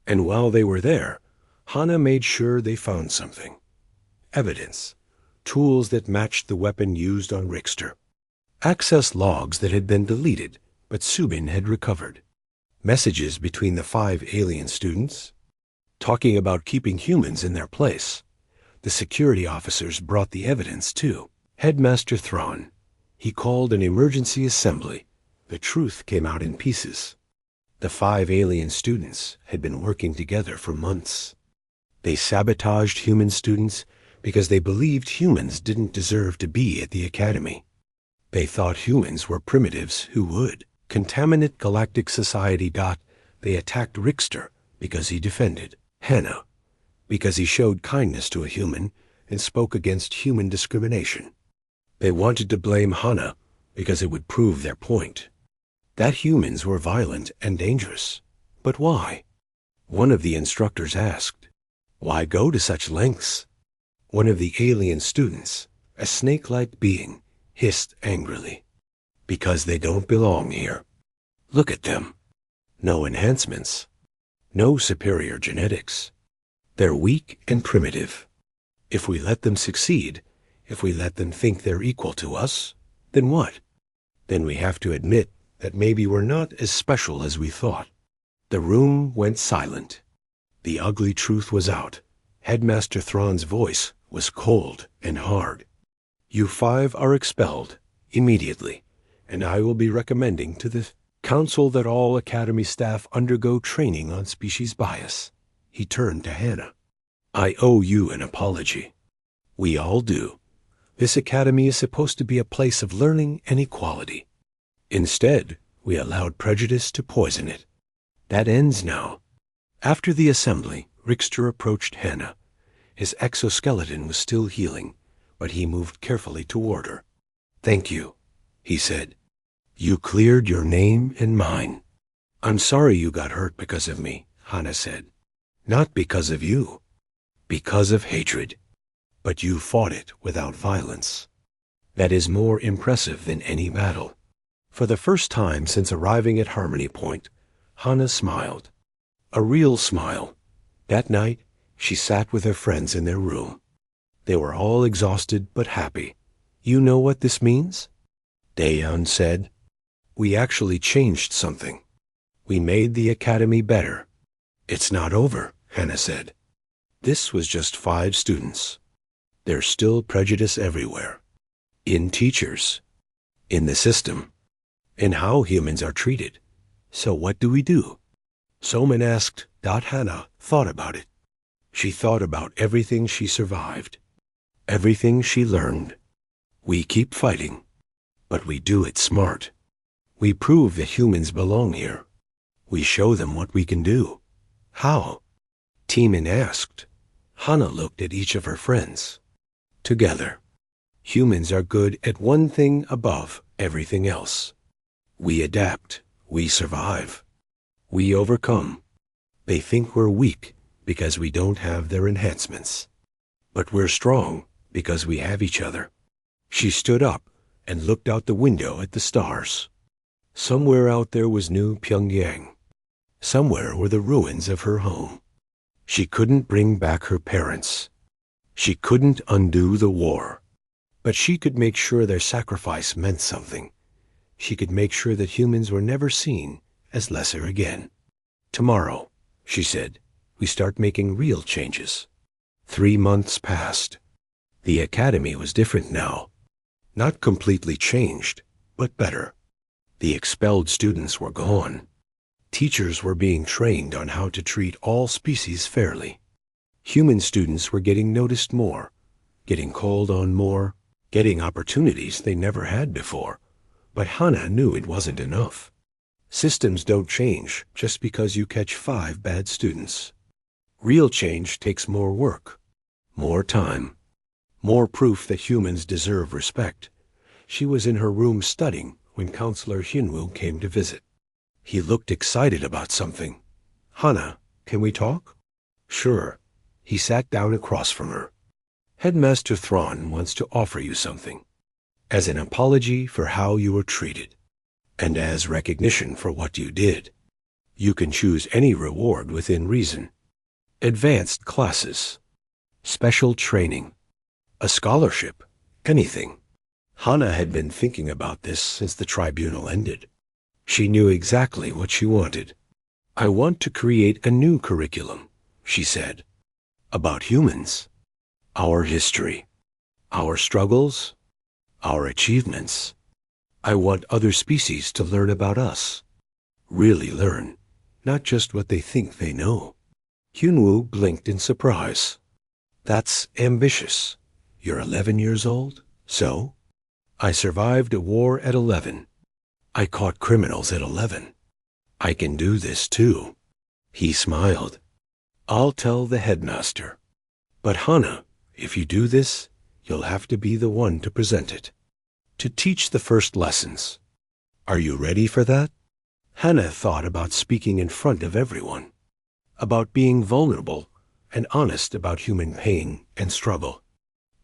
And while they were there, Hannah made sure they found something. Evidence. Tools that matched the weapon used on Richter. Access logs that had been deleted, but Subin had recovered. Messages between the 5 alien students, talking about keeping humans in their place. The security officers brought the evidence too. Headmaster Thrawn. He called an emergency assembly. The truth came out in pieces. The 5 alien students had been working together for months. They sabotaged human students because they believed humans didn't deserve to be at the Academy. They thought humans were primitives who would contaminate galactic society. They attacked Richter because he defended Hannah, because he showed kindness to a human and spoke against human discrimination. They wanted to blame Hannah because it would prove their point, that humans were violent and dangerous. But why? One of the instructors asked. Why go to such lengths? One of the alien students, a snake-like being, hissed angrily. Because they don't belong here. Look at them. No enhancements. No superior genetics. They're weak and primitive. If we let them succeed, if we let them think they're equal to us, then what? Then we have to admit that maybe we're not as special as we thought. The room went silent. The ugly truth was out. Headmaster Thrawn's voice was cold and hard. You 5 are expelled immediately, and I will be recommending to the Council that all Academy staff undergo training on species bias. He turned to Hannah. I owe you an apology. We all do. This Academy is supposed to be a place of learning and equality. Instead, we allowed prejudice to poison it. That ends now. After the assembly, Richter approached Hannah. His exoskeleton was still healing, but he moved carefully toward her. Thank you, he said. You cleared your name and mine. I'm sorry you got hurt because of me, Hannah said. Not because of you. Because of hatred. But you fought it without violence. That is more impressive than any battle. For the first time since arriving at Harmony Point, Hannah smiled. A real smile. That night, she sat with her friends in their room. They were all exhausted but happy. You know what this means? Daeyeon said. We actually changed something. We made the Academy better. It's not over, Hannah said. This was just 5 students. There's still prejudice everywhere. In teachers, in the system, in how humans are treated. So what do we do? Someone asked. Hannah thought about it. She thought about everything she survived, everything she learned. We keep fighting, but we do it smart. We prove that humans belong here. We show them what we can do. How? Teeman asked. Hannah looked at each of her friends. Together. Humans are good at one thing above everything else. We adapt. We survive. We overcome. They think we're weak because we don't have their enhancements. But we're strong because we have each other. She stood up and looked out the window at the stars. Somewhere out there was New Pyongyang. Somewhere were the ruins of her home. She couldn't bring back her parents. She couldn't undo the war. But she could make sure their sacrifice meant something. She could make sure that humans were never seen as lesser again. Tomorrow, she said, we start making real changes. 3 months passed. The academy was different now. Not completely changed, but better. The expelled students were gone. Teachers were being trained on how to treat all species fairly. Human students were getting noticed more, getting called on more, getting opportunities they never had before. But Hannah knew it wasn't enough. Systems don't change just because you catch 5 bad students. Real change takes more work, more time, more proof that humans deserve respect. She was in her room studying when Counselor Hyunwoo came to visit. He looked excited about something. Hannah, can we talk? Sure. He sat down across from her. Headmaster Thrawn wants to offer you something. As an apology for how you were treated, and as recognition for what you did. You can choose any reward within reason. Advanced classes, special training, a scholarship, anything. Hannah had been thinking about this since the tribunal ended. She knew exactly what she wanted. I want to create a new curriculum, she said, about humans, our history, our struggles, our achievements. I want other species to learn about us. Really learn, not just what they think they know. Hyunwoo blinked in surprise. That's ambitious. You're 11 years old? So? I survived a war at 11. I caught criminals at 11. I can do this too. He smiled. I'll tell the headmaster. But Hannah, if you do this, you'll have to be the one to present it. To teach the first lessons. Are you ready for that? Hannah thought about speaking in front of everyone, about being vulnerable and honest about human pain and struggle,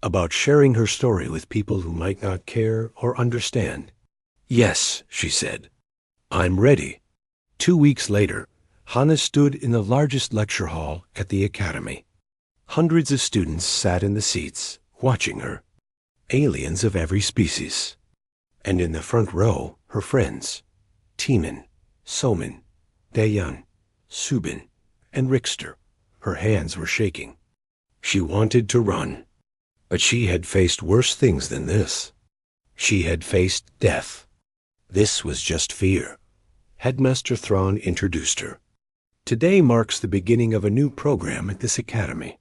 about sharing her story with people who might not care or understand. Yes, she said. I'm ready. 2 weeks later, Hannah stood in the largest lecture hall at the academy. Hundreds of students sat in the seats, watching her. Aliens of every species. And in the front row, her friends, Teeman, Soman, Daeyeon, Subin, and Rickster. Her hands were shaking. She wanted to run, but she had faced worse things than this. She had faced death. This was just fear. Headmaster Thrawn introduced her. Today marks the beginning of a new program at this academy.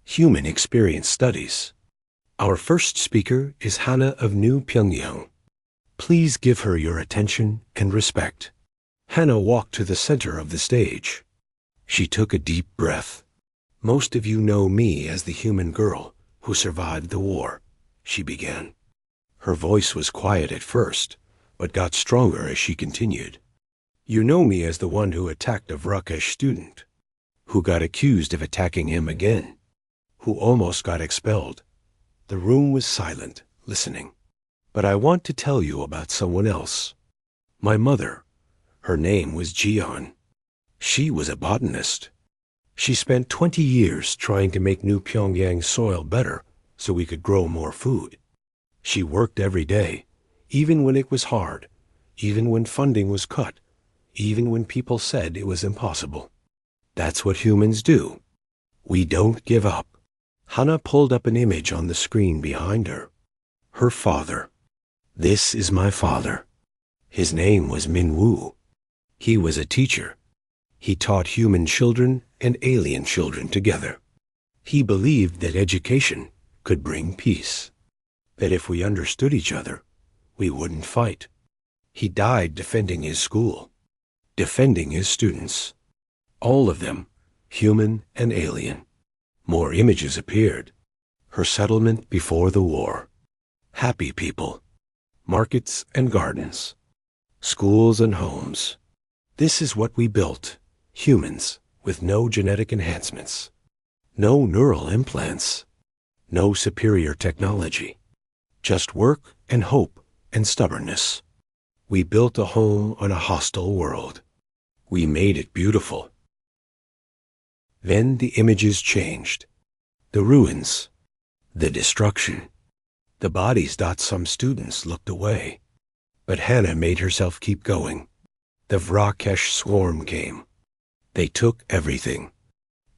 Human Experience Studies. Our first speaker is Hannah of New Pyongyang. Please give her your attention and respect. Hannah walked to the center of the stage. She took a deep breath. Most of you know me as the human girl who survived the war, she began. Her voice was quiet at first, but got stronger as she continued. You know me as the one who attacked a Vrakesh student, who got accused of attacking him again, who almost got expelled. The room was silent, listening. But I want to tell you about someone else. My mother. Her name was Jian. She was a botanist. She spent 20 years trying to make New Pyongyang soil better so we could grow more food. She worked every day, even when it was hard, even when funding was cut, even when people said it was impossible. That's what humans do. We don't give up. Hannah pulled up an image on the screen behind her. Her father. This is my father. His name was Min Woo. He was a teacher. He taught human children and alien children together. He believed that education could bring peace, that if we understood each other, we wouldn't fight. He died defending his school, defending his students. All of them, human and alien. More images appeared. Her settlement before the war. Happy people. Markets and gardens. Schools and homes. This is what we built, humans, with no genetic enhancements. No neural implants. No superior technology. Just work and hope and stubbornness. We built a home on a hostile world. We made it beautiful. Then the images changed. The ruins. The destruction. The bodies. Some students looked away. But Hannah made herself keep going. The Vrakesh swarm came. They took everything.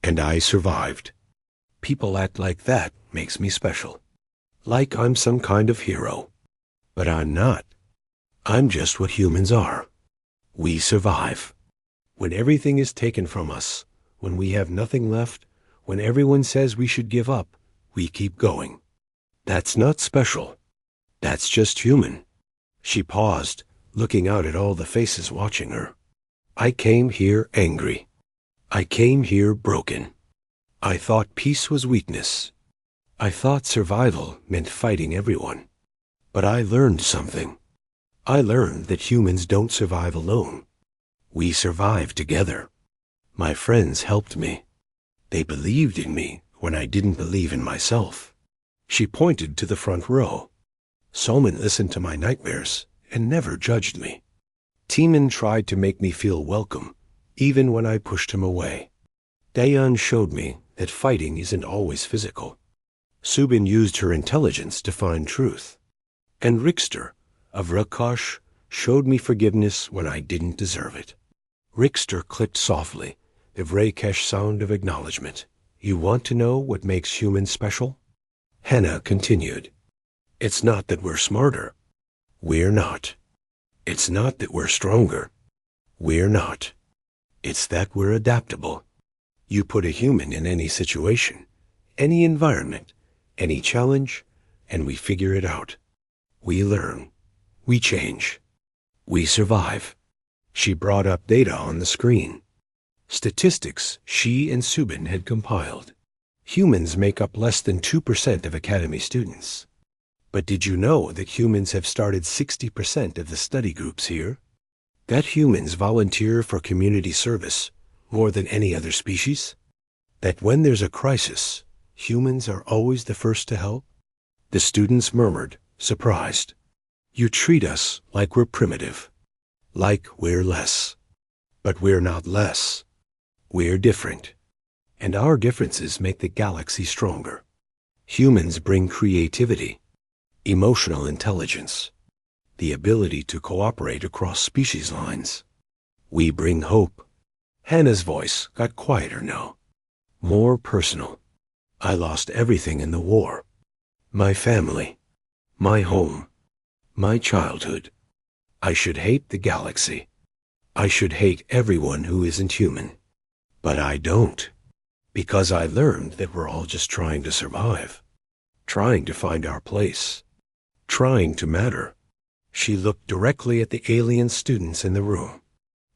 And I survived. People act like that makes me special. Like I'm some kind of hero. But I'm not. I'm just what humans are. We survive. When everything is taken from us, when we have nothing left, when everyone says we should give up, we keep going. That's not special. That's just human. She paused, looking out at all the faces watching her. I came here angry. I came here broken. I thought peace was weakness. I thought survival meant fighting everyone. But I learned something. I learned that humans don't survive alone. We survive together. My friends helped me. They believed in me when I didn't believe in myself. She pointed to the front row. Soman listened to my nightmares and never judged me. Timan tried to make me feel welcome, even when I pushed him away. Dayan showed me that fighting isn't always physical. Subin used her intelligence to find truth. And Rickster, of Rakash, showed me forgiveness when I didn't deserve it. Rickster clicked softly, the Vrakesh sound of acknowledgement. You want to know what makes humans special? Hannah continued. It's not that we're smarter. We're not. It's not that we're stronger. We're not. It's that we're adaptable. You put a human in any situation, any environment, any challenge, and we figure it out. We learn. We change. We survive. She brought up data on the screen. Statistics she and Subin had compiled. Humans make up less than 2% of academy students. But did you know that humans have started 60% of the study groups here? That humans volunteer for community service more than any other species? That when there's a crisis, humans are always the first to help? The students murmured, surprised. You treat us like we're primitive, like we're less. But we're not less. We're different. And our differences make the galaxy stronger. Humans bring creativity, emotional intelligence, the ability to cooperate across species lines. We bring hope. Hannah's voice got quieter now, more personal. I lost everything in the war. My family, my home, my childhood. I should hate the galaxy. I should hate everyone who isn't human. But I don't, because I learned that we're all just trying to survive, trying to find our place, trying to matter. She looked directly at the alien students in the room.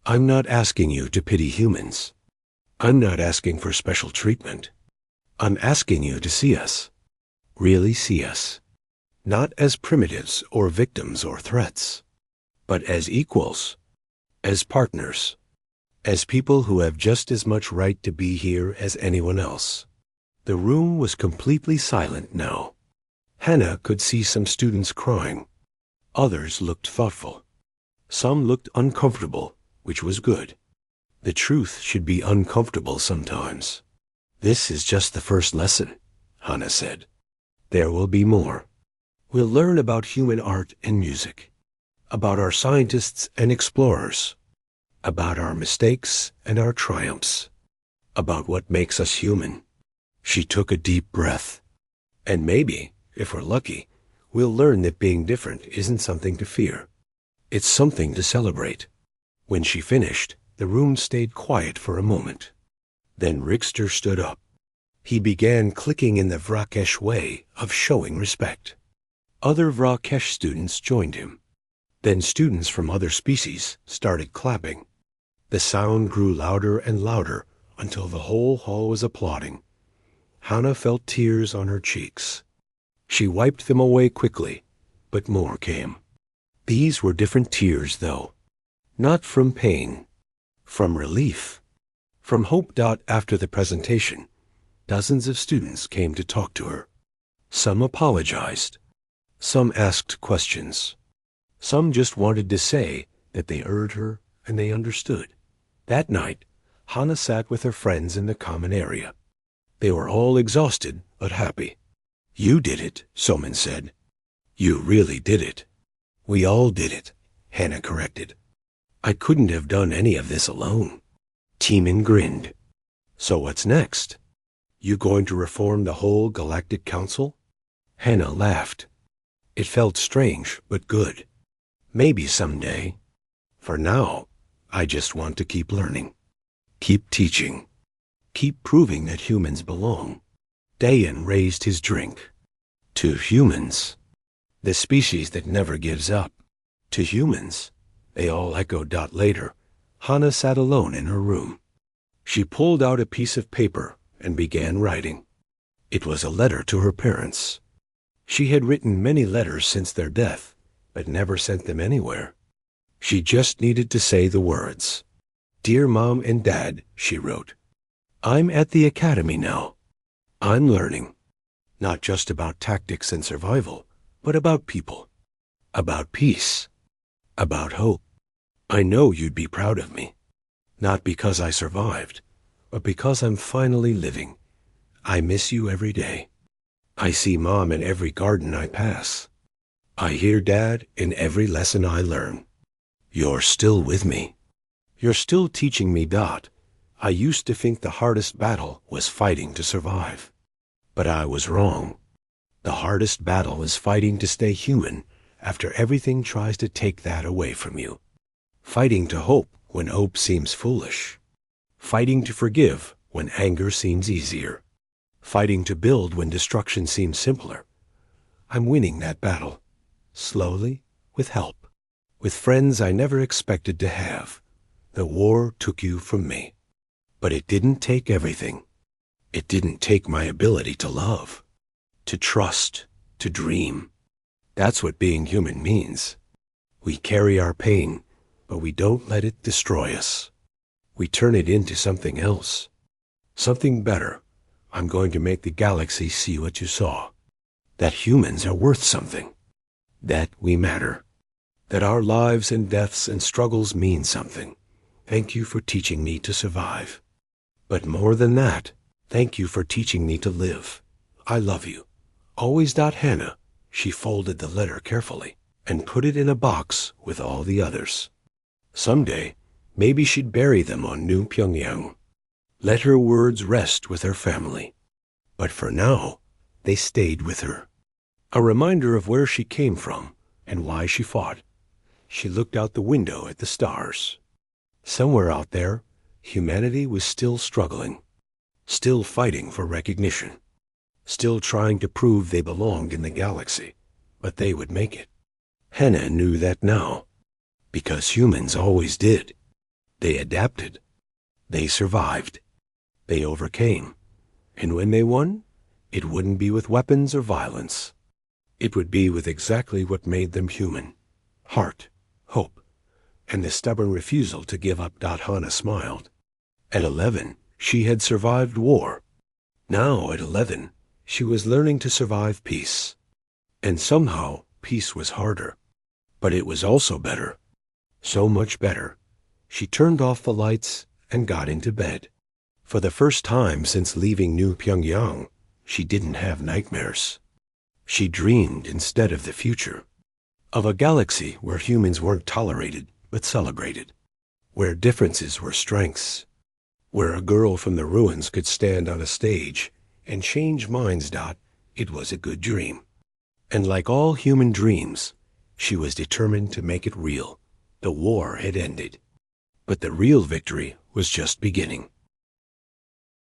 I'm not asking you to pity humans. I'm not asking for special treatment. I'm asking you to see us, really see us, not as primitives or victims or threats, but as equals, as partners, as people who have just as much right to be here as anyone else. The room was completely silent now. Hannah could see some students crying. Others looked thoughtful. Some looked uncomfortable, which was good. The truth should be uncomfortable sometimes. This is just the first lesson, Hannah said. There will be more. We'll learn about human art and music, about our scientists and explorers, about our mistakes and our triumphs, about what makes us human. She took a deep breath. And maybe, if we're lucky, we'll learn that being different isn't something to fear. It's something to celebrate. When she finished, the room stayed quiet for a moment. Then Rickster stood up. He began clicking in the Vrakesh way of showing respect. Other Vrakesh students joined him. Then students from other species started clapping. The sound grew louder and louder until the whole hall was applauding. Hannah felt tears on her cheeks. She wiped them away quickly, but more came. These were different tears, though. Not from pain, from relief, from hope. After the presentation, dozens of students came to talk to her. Some apologized. Some asked questions. Some just wanted to say that they heard her and they understood. That night, Hannah sat with her friends in the common area. They were all exhausted but happy. "You did it," Soman said. "You really did it." "We all did it," Hannah corrected. "I couldn't have done any of this alone." Teeman grinned. "So what's next? You going to reform the whole Galactic Council?" Hannah laughed. It felt strange but good. Maybe someday. For now, I just want to keep learning. Keep teaching. Keep proving that humans belong. Dayan raised his drink. To humans. The species that never gives up. To humans. They all echoed. Later, Hannah sat alone in her room. She pulled out a piece of paper and began writing. It was a letter to her parents. She had written many letters since their death, but never sent them anywhere. She just needed to say the words. "Dear Mom and Dad," she wrote. "I'm at the academy now. I'm learning. Not just about tactics and survival, but about people. About peace. About hope. I know you'd be proud of me. Not because I survived, but because I'm finally living. I miss you every day. I see Mom in every garden I pass. I hear Dad in every lesson I learn. You're still with me. You're still teaching me. I used to think the hardest battle was fighting to survive. But I was wrong. The hardest battle is fighting to stay human after everything tries to take that away from you. Fighting to hope when hope seems foolish. Fighting to forgive when anger seems easier. Fighting to build when destruction seems simpler. I'm winning that battle. Slowly, with help. With friends I never expected to have. The war took you from me. But it didn't take everything. It didn't take my ability to love, to trust, to dream. That's what being human means. We carry our pain, but we don't let it destroy us. We turn it into something else. Something better. I'm going to make the galaxy see what you saw. That humans are worth something. That we matter. That our lives and deaths and struggles mean something. Thank you for teaching me to survive. But more than that, thank you for teaching me to live. I love you. Always. Hannah. She folded the letter carefully and put it in a box with all the others. Someday, maybe she'd bury them on New Pyongyang. Let her words rest with her family. But for now, they stayed with her. A reminder of where she came from and why she fought. She looked out the window at the stars. Somewhere out there, humanity was still struggling. Still fighting for recognition. Still trying to prove they belonged in the galaxy. But they would make it. Hannah knew that now. Because humans always did. They adapted. They survived. They overcame. And when they won, it wouldn't be with weapons or violence. It would be with exactly what made them human. Heart, hope, and the stubborn refusal to give up. Hannah smiled. At 11, she had survived war. Now, at 11, she was learning to survive peace. And somehow, peace was harder. But it was also better. So much better. She turned off the lights and got into bed. For the first time since leaving New Pyongyang, she didn't have nightmares. She dreamed instead of the future. Of a galaxy where humans weren't tolerated but celebrated. Where differences were strengths. Where a girl from the ruins could stand on a stage and change minds. It was a good dream. And like all human dreams, she was determined to make it real. The war had ended. But the real victory was just beginning.